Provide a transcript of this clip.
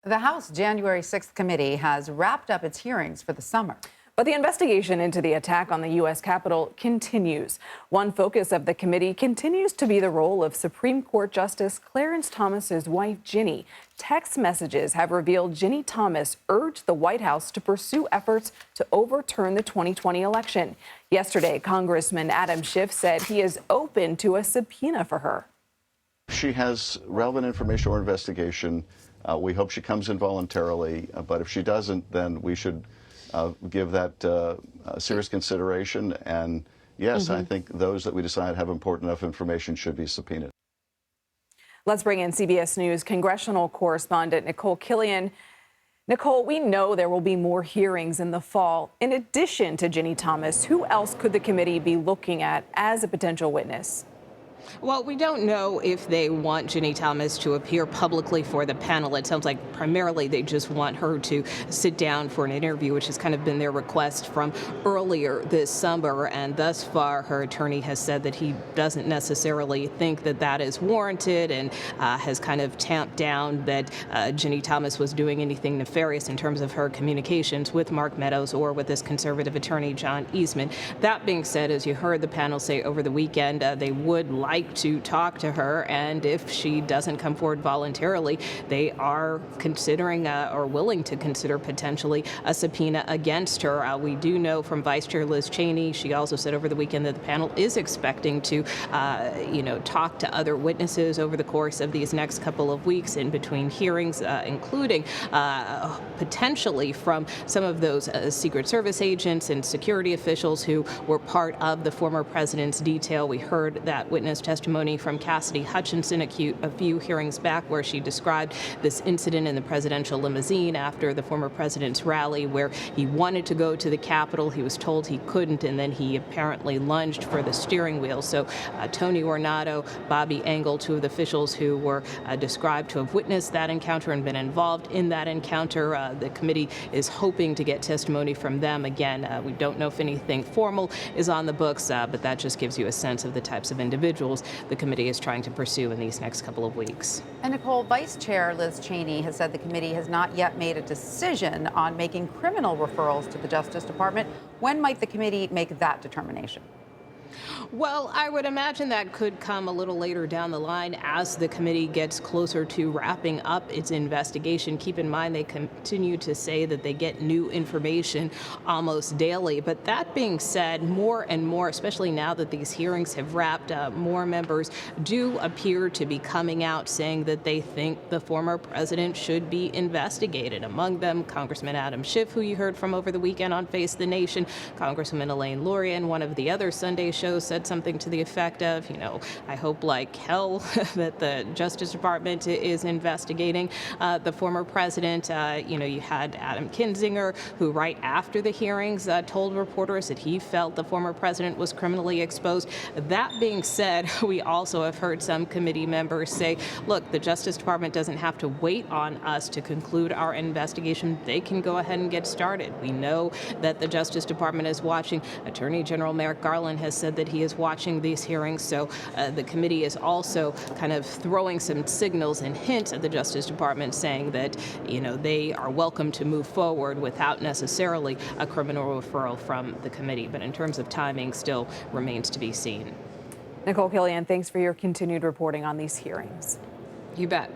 The House January 6th committee has wrapped up its hearings for the summer. But the investigation into the attack on the U.S. Capitol continues. One focus of the committee continues to be the role of Supreme Court Justice Clarence Thomas's wife, Ginni. Text messages have revealed Ginni Thomas urged the White House to pursue efforts to overturn the 2020 election. Yesterday, Congressman Adam Schiff said he is open to a subpoena for her. She has relevant information or investigation. We hope she comes in voluntarily, but if she doesn't, then we should give that serious consideration. And yes, I think those that we decide have important enough information should be subpoenaed. Let's bring in CBS News congressional correspondent Nikole Killion. Nikole, we know there will be more hearings in the fall. In addition to Ginni Thomas, who else could the committee be looking at as a potential witness? Well, we don't know if they want Ginni Thomas to appear publicly for the panel. It sounds like primarily they just want her to sit down for an interview, which has kind of been their request from earlier this summer. And thus far, her attorney has said that he doesn't necessarily think that that is warranted and has kind of tamped down that Ginni Thomas was doing anything nefarious in terms of her communications with Mark Meadows or with this conservative attorney, John Eastman. That being said, as you heard the panel say over the weekend, they would like to talk to her, and if she doesn't come forward voluntarily, they are considering or willing to consider potentially a subpoena against her. We do know from Vice Chair Liz Cheney, she also said over the weekend that the panel is expecting to, talk to other witnesses over the course of these next couple of weeks in between hearings, including potentially from some of those Secret Service agents and security officials who were part of the former president's detail. We heard that witness testimony from Cassidy Hutchinson a few hearings back where she described this incident in the presidential limousine after the former president's rally where he wanted to go to the Capitol. He was told he couldn't, and then he apparently lunged for the steering wheel. So Tony Ornato, Bobby Engel, two of the officials who were described to have witnessed that encounter and been involved in that encounter. The committee is hoping to get testimony from them. Again, we don't know if anything formal is on the books, but that just gives you a sense of the types of individuals the committee is trying to pursue in these next couple of weeks. And Nikole, Vice Chair Liz Cheney has said the committee has not yet made a decision on making criminal referrals to the Justice Department. When might the committee make that determination? Well, I would imagine that could come a little later down the line as the committee gets closer to wrapping up its investigation. Keep in mind, they continue to say that they get new information almost daily. But that being said, more and more, especially now that these hearings have wrapped, more members do appear to be coming out saying that they think the former president should be investigated. Among them, Congressman Adam Schiff, who you heard from over the weekend on Face the Nation, Congresswoman Elaine Luria, one of the other Sunday shows, said something to the effect of, I hope like hell that the Justice Department is investigating the former president. You had Adam Kinzinger, who right after the hearings told reporters that he felt the former president was criminally exposed. That being said, we also have heard some committee members say, look, the Justice Department doesn't have to wait on us to conclude our investigation. They can go ahead and get started. We know that the Justice Department is watching. Attorney General Merrick Garland has said that he is watching these hearings. So the committee is also kind of throwing some signals and hints at the Justice Department saying that, they are welcome to move forward without necessarily a criminal referral from the committee. But in terms of timing, still remains to be seen. Nikole Killion, thanks for your continued reporting on these hearings. You bet.